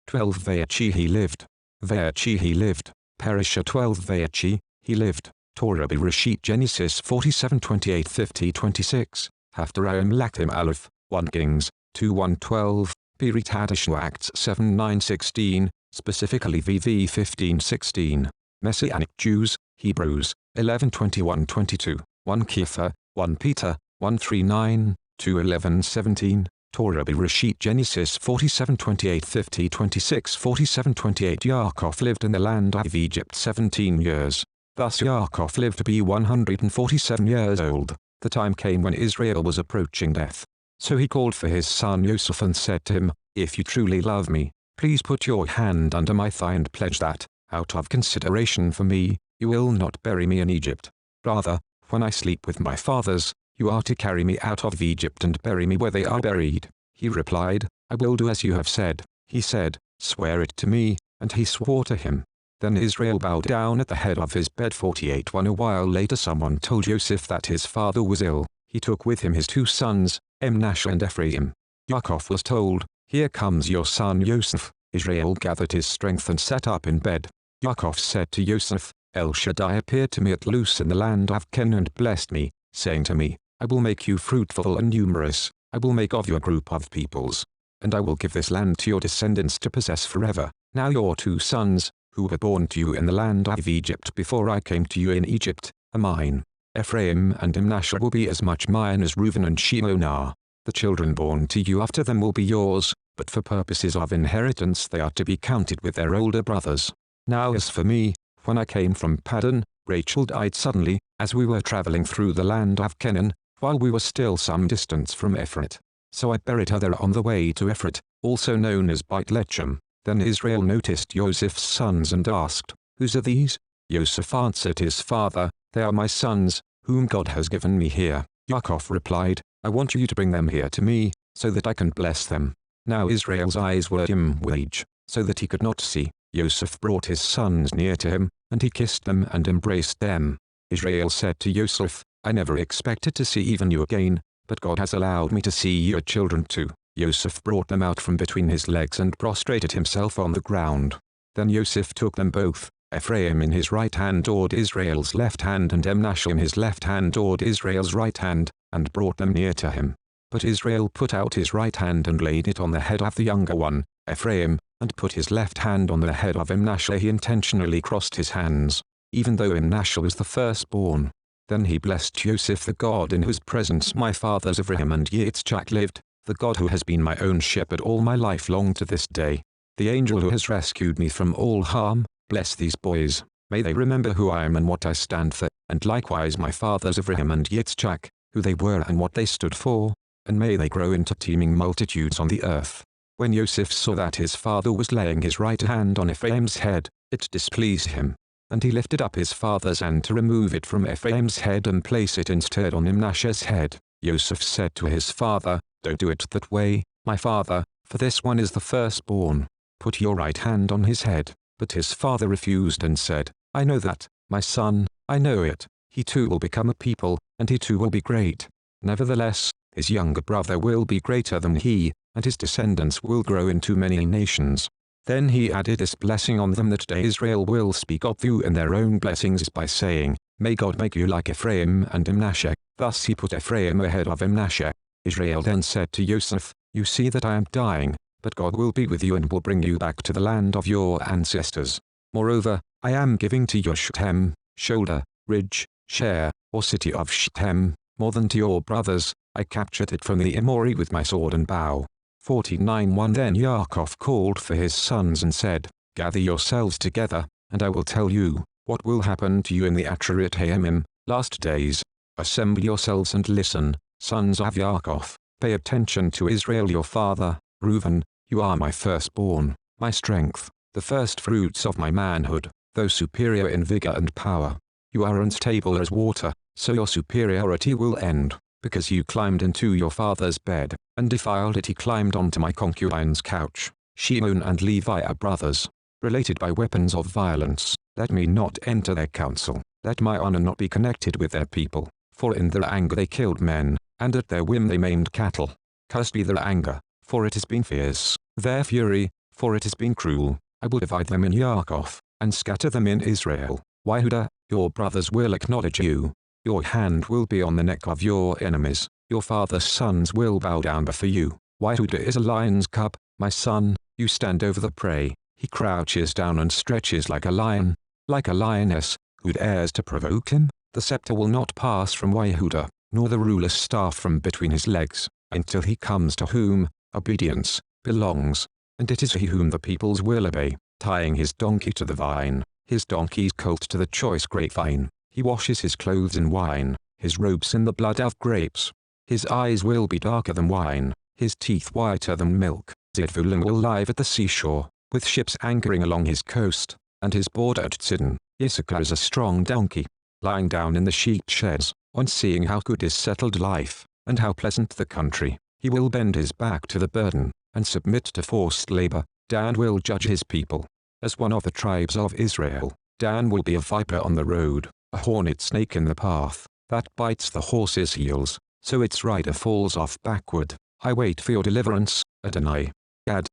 12 Vayechi He lived. Vayechi He lived. Parashah 12 Vayechi He lived. Torah Bereshit Genesis 47:28-50-26. Haftarah Lachim Alef, 1 Kings 2:1-12. Pirit Hadashah Acts 7:9-16, specifically VV 15:16. Messianic Jews, Hebrews 11:21-22. 1 Kefa, 1 Peter 1:3-9, 2:11-17. Torah Bereshit Genesis 47:28-50-26. 47:28 Yaakov lived in the land of Egypt 17 years. Thus Yaakov lived to be 147 years old. The time came when Israel was approaching death. So he called for his son Joseph and said to him, "If you truly love me, please put your hand under my thigh and pledge that, out of consideration for me, you will not bury me in Egypt. Rather, when I sleep with my fathers, you are to carry me out of Egypt and bury me where they are buried." He replied, "I will do as you have said." He said, "Swear it to me," and he swore to him. Then Israel bowed down at the head of his bed 48. When a while later someone told Joseph that his father was ill, he took with him his 2 sons, Manasseh and Ephraim. Yaakov was told, "Here comes your son Joseph." Israel gathered his strength and sat up in bed. Yaakov said to Joseph, "El Shaddai appeared to me at Luz in the land of Canaan and blessed me, saying to me, I will make you fruitful and numerous, I will make of you a group of peoples, and I will give this land to your descendants to possess forever. Now your 2 sons, who were born to you in the land of Egypt before I came to you in Egypt, are mine. Ephraim and Manasseh will be as much mine as Reuben and Shimon are. The children born to you after them will be yours, but for purposes of inheritance they are to be counted with their older brothers. Now as for me, when I came from Paddan, Rachel died suddenly, as we were traveling through the land of Canaan, while we were still some distance from Ephrat. So I buried her there on the way to Ephrat, also known as Beit Lechem. Then Israel noticed Joseph's sons and asked, "Whose are these?" Joseph answered his father, "They are my sons, whom God has given me here." Yaakov replied, "I want you to bring them here to me, so that I can bless them." Now Israel's eyes were dim with age, so that he could not see. Joseph brought his sons near to him, and he kissed them and embraced them. Israel said to Joseph, "I never expected to see even you again, but God has allowed me to see your children too." Joseph brought them out from between his legs and prostrated himself on the ground. Then Joseph took them both, Ephraim in his right hand toward Israel's left hand and Manasseh in his left hand toward Israel's right hand, and brought them near to him. But Israel put out his right hand and laid it on the head of the younger one, Ephraim, and put his left hand on the head of Manasseh. He intentionally crossed his hands, even though Manasseh was the firstborn. Then he blessed Joseph, "The God in whose presence my fathers Ephraim and Yitzchak lived, the God who has been my own shepherd all my life long to this day. The angel who has rescued me from all harm, bless these boys, may they remember who I am and what I stand for, and likewise my fathers Ephraim and Yitzchak, who they were and what they stood for, and may they grow into teeming multitudes on the earth." When Joseph saw that his father was laying his right hand on Ephraim's head, it displeased him, and he lifted up his father's hand to remove it from Ephraim's head and place it instead on Manasseh's head. Joseph said to his father, "Don't do it that way, my father, for this one is the firstborn. Put your right hand on his head." But his father refused and said, "I know that, my son, I know it. He too will become a people, and he too will be great. Nevertheless, his younger brother will be greater than he, and his descendants will grow into many nations." Then he added this blessing on them: that day Israel will speak of you in their own blessings by saying, "May God make you like Ephraim and Manasseh." Thus he put Ephraim ahead of Manasseh. Israel then said to Joseph, "You see that I am dying, but God will be with you and will bring you back to the land of your ancestors. Moreover, I am giving to your Shechem, shoulder, ridge, share, or city of Shechem, more than to your brothers. I captured it from the Amori with my sword and bow." 49:1 Then Yaakov called for his sons and said, "Gather yourselves together, and I will tell you what will happen to you in the Acharit Hayamim, last days. Assemble yourselves and listen, sons of Yaakov. Pay attention to Israel your father. Reuben, you are my firstborn, my strength, the first fruits of my manhood, though superior in vigor and power. You are unstable as water, so your superiority will end, because you climbed into your father's bed, and defiled it. He climbed onto my concubine's couch. Shimon and Levi are brothers, related by weapons of violence. Let me not enter their council, let my honor not be connected with their people, for in their anger they killed men, and at their whim they maimed cattle. Cursed be their anger, for it has been fierce, their fury, for it has been cruel. I will divide them in Yaakov, and scatter them in Israel. Yehuda, your brothers will acknowledge you. Your hand will be on the neck of your enemies. Your father's sons will bow down before you. Yehuda is a lion's cub, my son, you stand over the prey. He crouches down and stretches like a lion, like a lioness. Who dares to provoke him? The scepter will not pass from Yehuda, nor the ruler's staff from between his legs, until he comes to whom obedience belongs. And it is he whom the peoples will obey, tying his donkey to the vine, his donkey's colt to the choice grapevine. He washes his clothes in wine, his robes in the blood of grapes. His eyes will be darker than wine, his teeth whiter than milk. Zidvulan will live at the seashore, with ships anchoring along his coast, and his border at Sidon. Issachar is a strong donkey, lying down in the sheep sheds, on seeing how good is settled life, and how pleasant the country. He will bend his back to the burden, and submit to forced labor. Dan will judge his people. As one of the tribes of Israel, Dan will be a viper on the road, a hornet snake in the path, that bites the horse's heels, so its rider falls off backward. I wait for your deliverance, Adonai. Gad,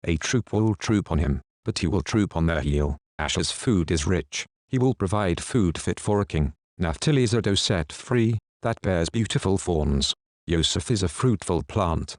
a troop will troop on him, but he will troop on their heel. Asher's food is rich, he will provide food fit for a king. Naphtali is a doe set free, that bears beautiful fawns. Yosef is a fruitful plant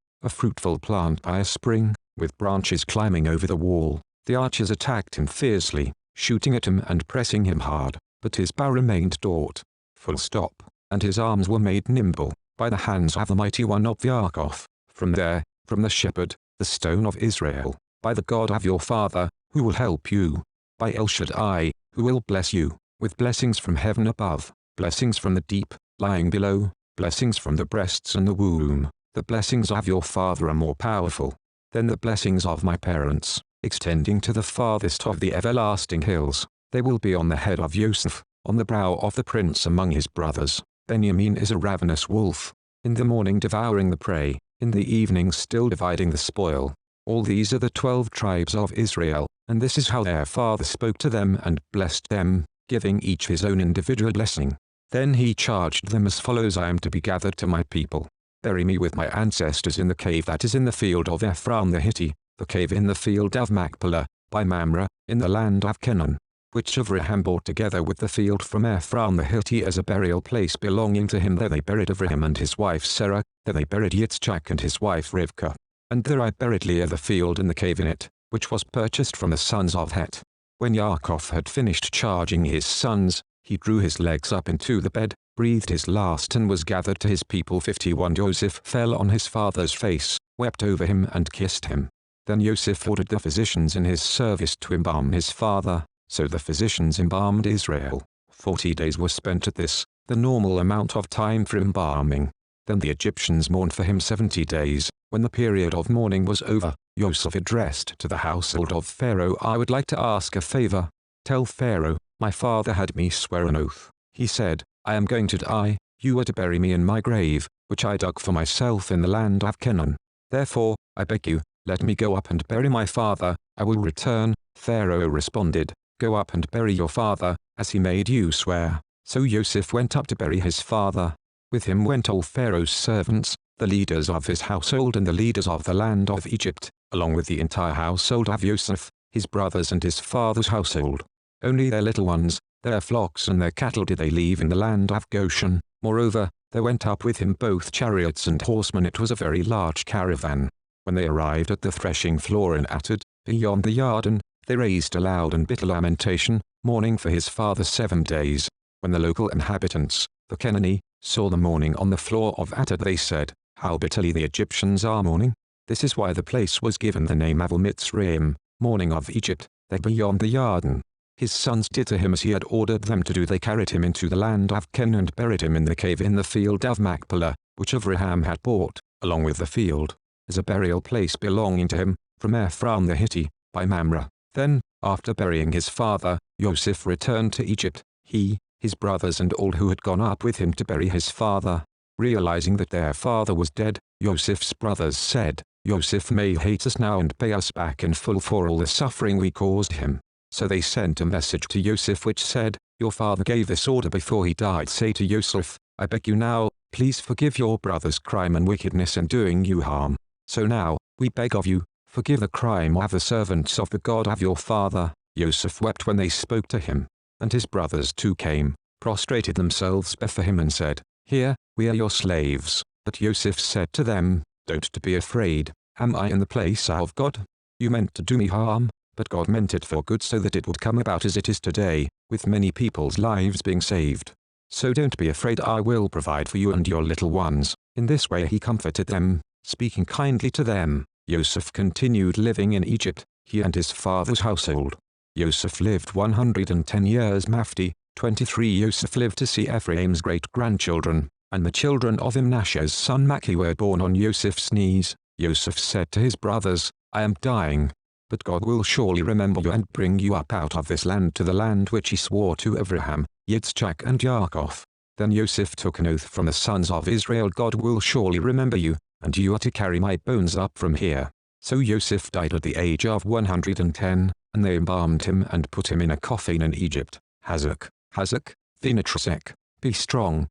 by a spring, with branches climbing over the wall. The archers attacked him fiercely, shooting at him and pressing him hard, but his bow remained taut. Full stop, and his arms were made nimble, by the hands of the mighty one of Yaakov. From the shepherd, the stone of Israel, by the God of your father, who will help you. By El Shaddai, who will bless you, with blessings from heaven above, blessings from the deep, lying below, blessings from the breasts and the womb. The blessings of your father are more powerful than the blessings of my parents, extending to the farthest of the everlasting hills. They will be on the head of Yosef, on the brow of the prince among his brothers. Benjamin is a ravenous wolf, in the morning devouring the prey, in the evening still dividing the spoil. All these are the 12 tribes of Israel, and this is how their father spoke to them and blessed them, giving each his own individual blessing. Then he charged them as follows: I am to be gathered to my people. Bury me with my ancestors in the cave that is in the field of Ephraim the Hittite, the cave in the field of Machpelah, by Mamre, in the land of Canaan, which Avraham bought together with the field from Ephraim the Hittite as a burial place belonging to him. There they buried Avraham and his wife Sarah, there they buried Yitzchak and his wife Rivkah. And there I buried Leah the field and the cave in it, which was purchased from the sons of Het. When Yaakov had finished charging his sons, he drew his legs up into the bed, breathed his last and was gathered to his people. 51 Joseph fell on his father's face, wept over him and kissed him. Then Joseph ordered the physicians in his service to embalm his father, so the physicians embalmed Israel. 40 days were spent at this, the normal amount of time for embalming. Then the Egyptians mourned for him 70 days. When the period of mourning was over, Joseph addressed to the household of Pharaoh, I would like to ask a favor. Tell Pharaoh, my father had me swear an oath. He said, I am going to die, you are to bury me in my grave, which I dug for myself in the land of Canaan. Therefore, I beg you, let me go up and bury my father, I will return. Pharaoh responded, go up and bury your father, as he made you swear. So Joseph went up to bury his father. With him went all Pharaoh's servants, the leaders of his household and the leaders of the land of Egypt, along with the entire household of Joseph, his brothers and his father's household. Only their little ones, their flocks and their cattle did they leave in the land of Goshen. Moreover, there went up with him both chariots and horsemen. It was a very large caravan. When they arrived at the threshing floor in Atad, beyond the Yarden, they raised a loud and bitter lamentation, mourning for his father 7 days. When the local inhabitants, the Canaanite, saw the mourning on the floor of Atad, they said, how bitterly the Egyptians are mourning. This is why the place was given the name Avel Mitzrayim, mourning of Egypt, there beyond the Yarden. His sons did to him as he had ordered them to do. They carried him into the land of Canaan and buried him in the cave in the field of Machpelah, which Avraham had bought, along with the field, as a burial place belonging to him, from Ephraim the Hittite, by Mamre. Then, after burying his father, Joseph returned to Egypt, he, his brothers and all who had gone up with him to bury his father. Realizing that their father was dead, Joseph's brothers said, Joseph may hate us now and pay us back in full for all the suffering we caused him. So they sent a message to Joseph which said, your father gave this order before he died. Say to Joseph, I beg you now, please forgive your brother's crime and wickedness in doing you harm. So now, we beg of you, Forgive the crime of the servants of the God of your father." Joseph wept when they spoke to him. And his brothers too came, prostrated themselves before him and said, "Here, we are your slaves." But Joseph said to them, "Don't be afraid. Am I in the place of God? You meant to do me harm, but God meant it for good so that it would come about as it is today, with many people's lives being saved. So don't be afraid, I will provide for you and your little ones." In this way he comforted them, speaking kindly to them. Joseph continued living in Egypt, he and his father's household. Joseph lived 110 years. Mafti, 23. Joseph lived to see Ephraim's great-grandchildren, and the children of Manasseh's son Machi were born on Joseph's knees. Joseph said to his brothers, "I am dying, but God will surely remember you and bring you up out of this land to the land which he swore to Abraham, Yitzchak and Yaakov." Then Joseph took an oath from the sons of Israel, "God will surely remember you, and you are to carry my bones up from here." So Joseph died at the age of 110, and they embalmed him and put him in a coffin in Egypt. Hazak, Hazak, Vinatrasek, be strong,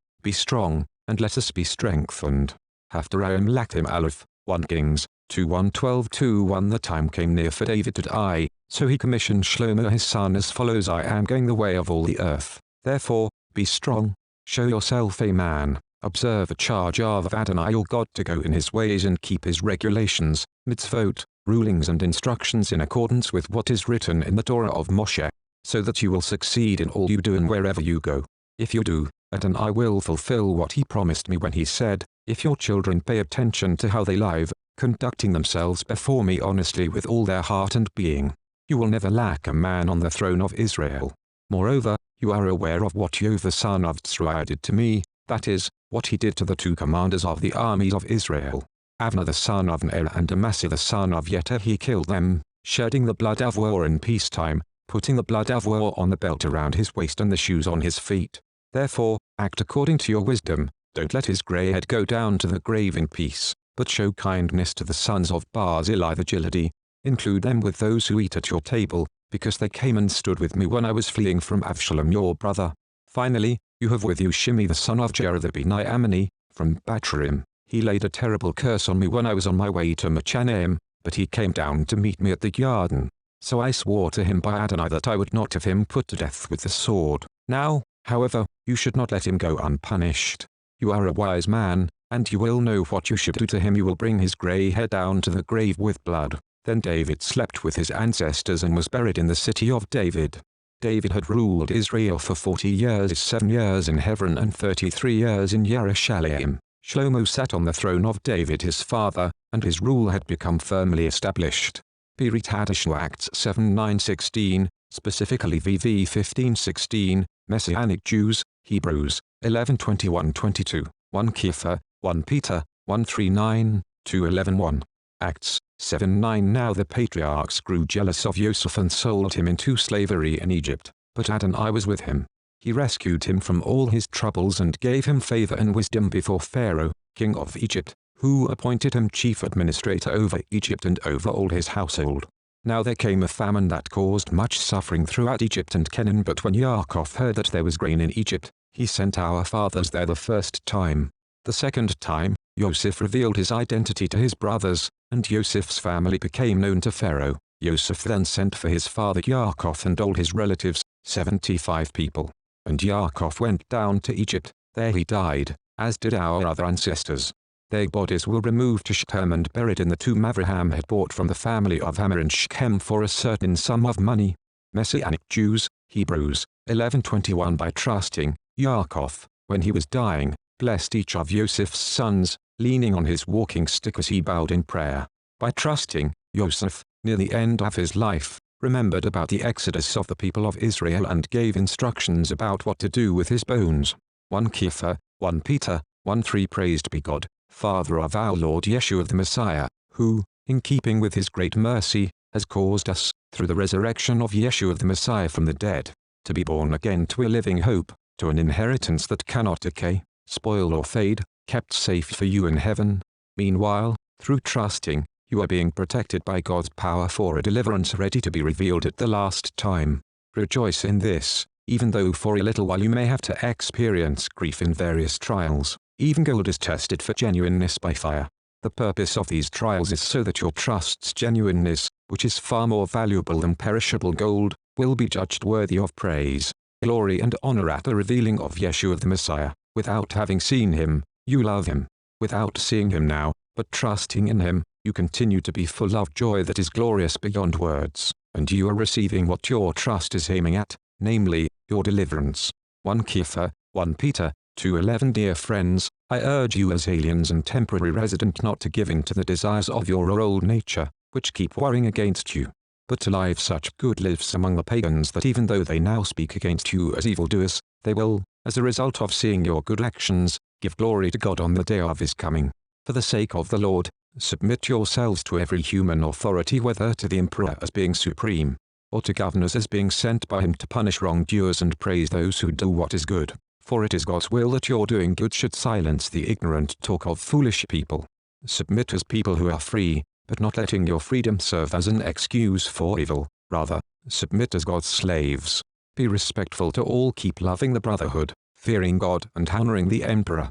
and let us be strengthened. Haftarah Lachim Alef, 1 Kings, 2:1-12-2:1. The time came near for David to die, so he commissioned Shlomo his son as follows: "I am going the way of all the earth. Therefore, be strong, show yourself a man, observe the charge of Adonai your God to go in his ways and keep his regulations, mitzvot, rulings and instructions in accordance with what is written in the Torah of Moshe, so that you will succeed in all you do and wherever you go. If you do, Adonai will fulfill what he promised me when he said, if your children pay attention to how they live, conducting themselves before me honestly with all their heart and being, you will never lack a man on the throne of Israel. Moreover, you are aware of what Yoav the son of Tzruiah did to me, that is, what he did to the two commanders of the armies of Israel. Avner the son of Ner and Amasa the son of Yether, he killed them, shedding the blood of war in peacetime, putting the blood of war on the belt around his waist and the shoes on his feet. Therefore, act according to your wisdom, don't let his grey head go down to the grave in peace, but show kindness to the sons of Barzillai the Gileadi. Include them with those who eat at your table, because they came and stood with me when I was fleeing from Avshalom your brother. Finally, you have with you Shimei the son of Gera the Beni Ammoni, from Batraim. He laid a terrible curse on me when I was on my way to Machanaim, but he came down to meet me at the garden. So I swore to him by Adonai that I would not have him put to death with the sword. Now, however, you should not let him go unpunished. You are a wise man, and you will know what you should do to him. You will bring his grey hair down to the grave with blood." Then David slept with his ancestors and was buried in the city of David. David had ruled Israel for 40 years, 7 years in Hebron and 33 years in Jerusalem. Shlomo sat on the throne of David his father, and his rule had become firmly established. Pirit Hadashah Acts 7:9-16, specifically VV 15:16, Messianic Jews, Hebrews, 11:21-22, 1 Kefa, 1 Peter, 1:3-9, 2:11-1. Acts 7:9. Now the patriarchs grew jealous of Joseph and sold him into slavery in Egypt, but Adonai was with him. He rescued him from all his troubles and gave him favor and wisdom before Pharaoh, king of Egypt, who appointed him chief administrator over Egypt and over all his household. Now there came a famine that caused much suffering throughout Egypt and Canaan, but when Yaakov heard that there was grain in Egypt, he sent our fathers there the first time. The second time, Joseph revealed his identity to his brothers, and Joseph's family became known to Pharaoh. Joseph then sent for his father Yaakov and all his relatives, 75 people. And Yaakov went down to Egypt, there he died, as did our other ancestors. Their bodies were removed to Shechem and buried in the tomb Abraham had bought from the family of Hamor in Shechem for a certain sum of money. Messianic Jews, Hebrews, 11:21. By trusting, Yaakov, when he was dying, blessed each of Joseph's sons, leaning on his walking stick as he bowed in prayer. By trusting, Joseph, near the end of his life, remembered about the exodus of the people of Israel and gave instructions about what to do with his bones. 1 Kefa, 1 Peter, 1:3. Praised be God, Father of our Lord Yeshua the Messiah, who, in keeping with his great mercy, has caused us, through the resurrection of Yeshua the Messiah from the dead, to be born again to a living hope, to an inheritance that cannot decay, spoil or fade, kept safe for you in heaven. Meanwhile, through trusting, you are being protected by God's power for a deliverance ready to be revealed at the last time. Rejoice in this, even though for a little while you may have to experience grief in various trials. Even gold is tested for genuineness by fire. The purpose of these trials is so that your trust's genuineness, which is far more valuable than perishable gold, will be judged worthy of praise, glory and honor at the revealing of Yeshua the Messiah. Without having seen him, you love him. Without seeing him now, but trusting in him, you continue to be full of joy that is glorious beyond words, and you are receiving what your trust is aiming at, namely, your deliverance. 1 Kefa, 1 Peter, 2:11. Dear friends, I urge you as aliens and temporary resident not to give in to the desires of your old nature, which keep warring against you, but to live such good lives among the pagans that even though they now speak against you as evildoers, they will, as a result of seeing your good actions, give glory to God on the day of his coming. For the sake of the Lord, submit yourselves to every human authority, whether to the emperor as being supreme, or to governors as being sent by him to punish wrongdoers and praise those who do what is good. For it is God's will that your doing good should silence the ignorant talk of foolish people. Submit as people who are free, but not letting your freedom serve as an excuse for evil. Rather, submit as God's slaves. Be respectful to all, keep loving the brotherhood, fearing God and honoring the emperor.